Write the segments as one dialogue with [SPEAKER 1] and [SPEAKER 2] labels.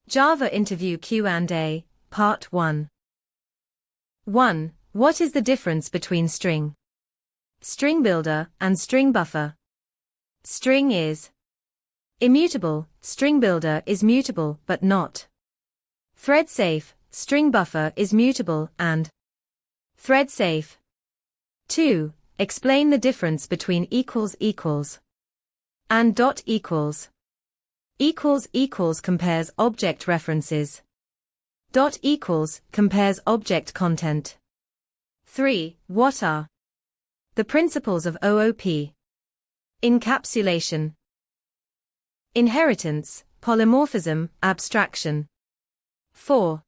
[SPEAKER 1] Java Interview Q&A, Part 1. 1. What is the difference between string builder and string buffer? String is immutable, string builder is mutable but not thread safe, string buffer is mutable and thread safe. 2. Explain the difference between and dot equals. Equals compares object references. Dot equals compares object content. 3. What are the principles of OOP? Encapsulation, inheritance, polymorphism, abstraction. 4.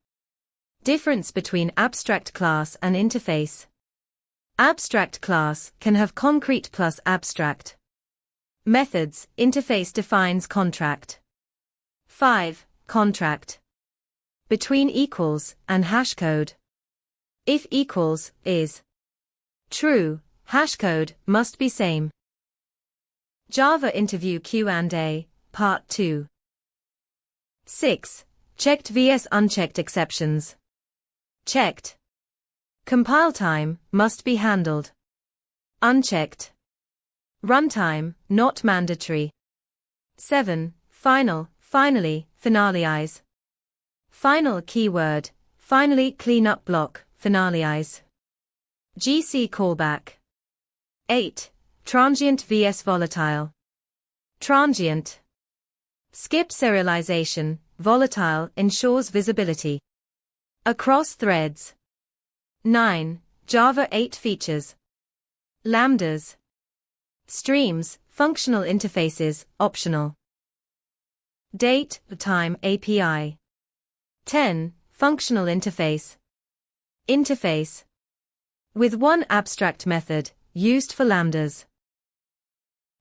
[SPEAKER 1] Difference between abstract class and interface. Abstract class can have concrete plus abstract. Methods, interface defines contract. 5. Contract between equals and hashcode. If equals is true, hashcode must be same. Java Interview Q&A, Part 2. 6. Checked vs unchecked exceptions. Checked. Compile time must be handled. Unchecked. Runtime, not mandatory. 7. Finally, finalize. Final keyword, finally cleanup block, finalize. GC callback. 8. Transient vs volatile. Transient. Skip serialization, volatile ensures visibility across threads. 9. Java 8 features. Lambdas. Streams, functional interfaces, optional. Date, time API. 10. Functional interface. Interface. With one abstract method, used for lambdas.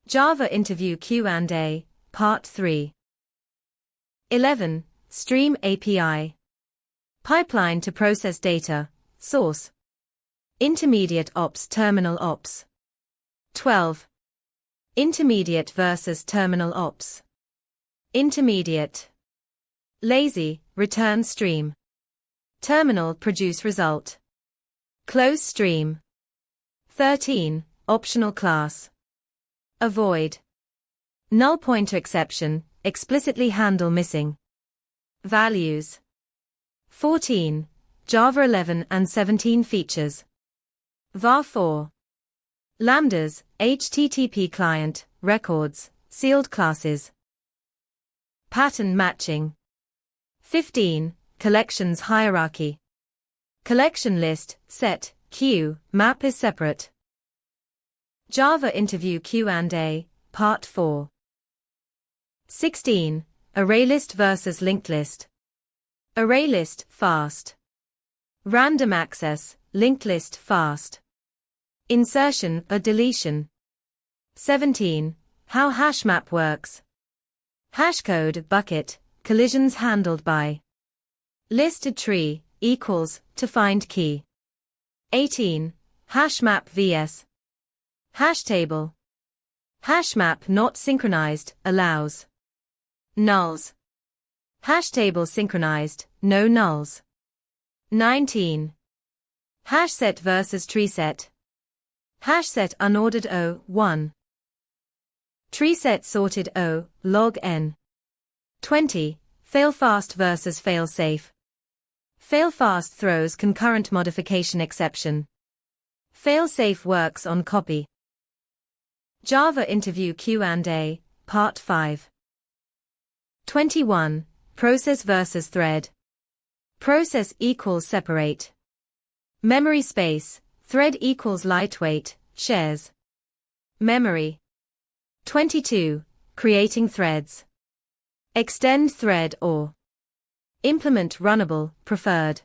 [SPEAKER 1] Java Interview Q&A, Part 3. 11. Stream API. Pipeline to process data, source. Intermediate ops, terminal ops. 12. Intermediate versus terminal ops. Intermediate. Lazy, return stream. Terminal, produce result. Close stream. 13. Optional class. Avoid. Null pointer exception, explicitly handle missing values. 14. Java 11 and 17 features. var 4. Lambdas, HTTP client, records, sealed classes. Pattern matching. 15. Collections hierarchy. Collection list, set, queue, map is separate. Java Interview Q&A, Part 4. 16. ArrayList versus linked list. ArrayList, fast. Random access, linked list, fast. Insertion or deletion. 17. How hashmap works. Hashcode, bucket, collisions handled by. Listed tree, equals, to find key. 18. Hashmap vs. Hashtable. Hashmap not synchronized, allows. Nulls. Hashtable synchronized, no nulls. 19. Hashset versus treeset. Hashset unordered O, 1. Treeset sorted O, log n. 20. Failfast versus failsafe. Failfast throws concurrent modification exception. Failsafe works on copy. Java Interview Q&A, Part 5. 21. Process versus thread. Process equals separate. Memory space, thread equals lightweight, shares. Memory. 22. Creating threads. Extend thread or implement runnable, preferred.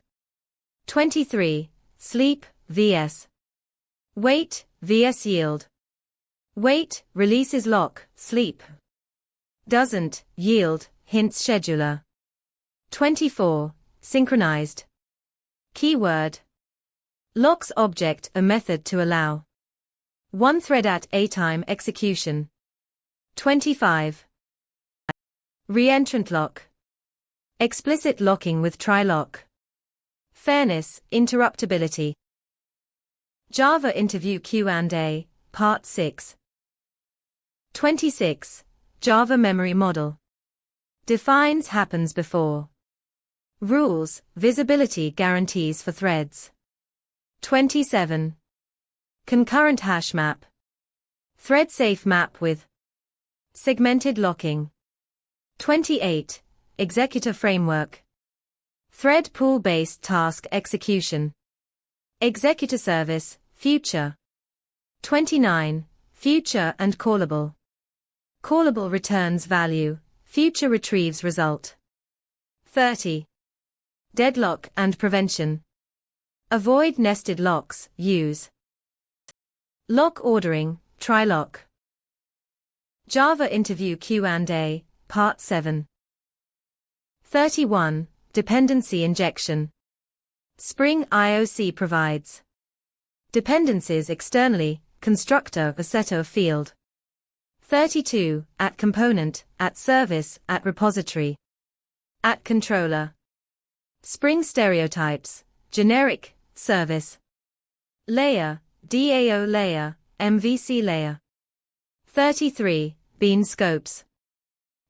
[SPEAKER 1] 23. Sleep, vs. Wait, vs yield. Wait, releases lock, sleep. Doesn't, yield, hints scheduler. 24. Synchronized. Keyword. Locks object a method to allow one thread at a time execution. 25. Reentrant lock. Explicit locking with tri-lock. Fairness, interruptibility. Java Interview Q&A, Part 6. 26. Java Memory Model. Defines happens before. Rules, visibility guarantees for threads. 27. Concurrent hash map. Thread-safe map with segmented locking. 28. Executor framework. Thread pool-based task execution. Executor service, future. 29. Future and callable. Callable returns value, future retrieves result. 30. Deadlock and prevention. Avoid nested locks, use lock ordering, tri-lock. Java Interview Q&A, Part 7. 31. Dependency injection. Spring IOC provides dependencies externally, constructor or setter of field. 32. At component, at service, at repository. At controller. Spring stereotypes, generic, service. Layer, DAO layer, MVC layer. 33. Bean scopes.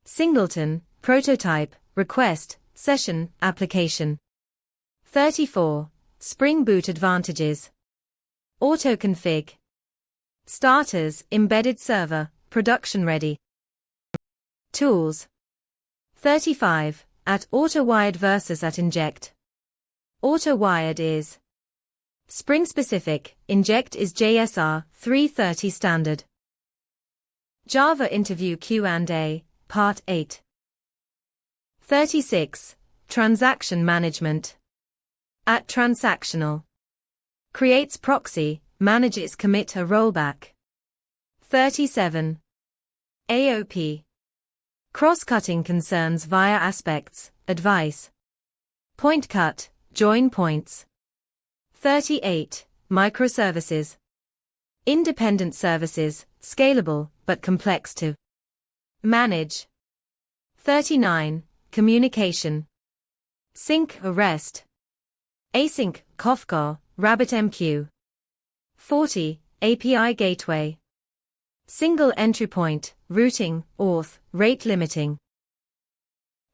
[SPEAKER 1] Singleton, prototype, request, session, application. 34. Spring Boot advantages. Autoconfig. Starters, embedded server, production ready. Tools. 35. At auto-wired versus at inject. Auto-wired is Spring specific, inject is JSR 330 standard. Java Interview Q&A, Part 8. 36. Transaction management. At transactional. Creates proxy, manages commit a rollback. 37. AOP. Cross-cutting concerns via aspects, advice. Point cut, join points. 38. Microservices. Independent services, scalable, but complex to manage. 39. Communication. Sync or REST. Async, Kafka, RabbitMQ. 40. API gateway. Single entry point, routing, auth, rate limiting.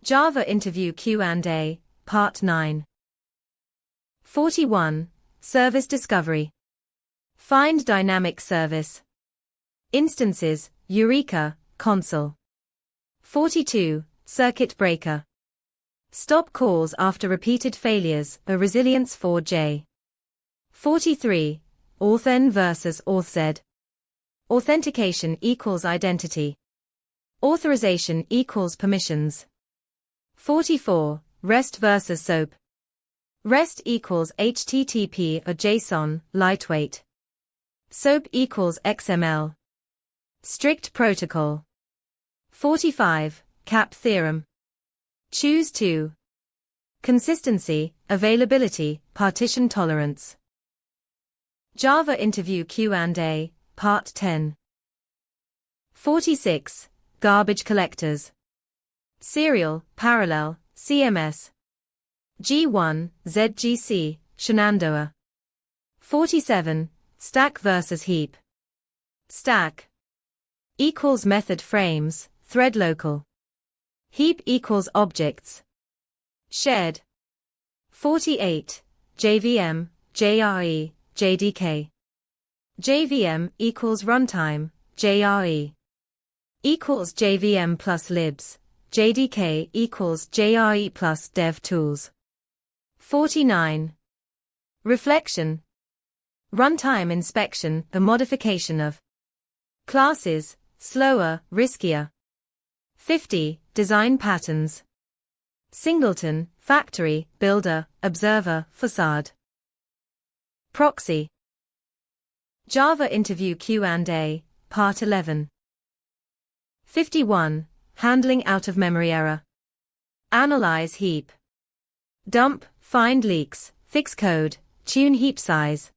[SPEAKER 1] Java Interview Q&A, Part 9. 41. Service discovery. Find dynamic service. Instances, Eureka, console. 42. Circuit breaker. Stop calls after repeated failures, a resilience 4J. 43. Authn versus authz. Authentication equals identity. Authorization equals permissions. 44. REST versus SOAP. REST equals HTTP or JSON, lightweight. SOAP equals XML. Strict protocol. 45. CAP theorem. Choose to. Consistency, availability, partition tolerance. Java Interview Q&A, Part 10. 46. Garbage collectors. Serial, parallel, CMS. G1, ZGC, Shenandoah. 47. Stack versus heap. Stack equals method frames, thread local. Heap equals objects. Shared. 48. JVM, JRE, JDK. JVM equals runtime, JRE. Equals JVM plus libs, JDK equals JRE plus dev tools. 49. Reflection. Runtime inspection, the modification of classes, slower, riskier. 50. Design patterns. Singleton, factory, builder, observer, facade. Proxy. Java Interview Q&A, Part 11. 51. Handling out-of-memory error. Analyze heap. Dump, find leaks, fix code, tune heap size.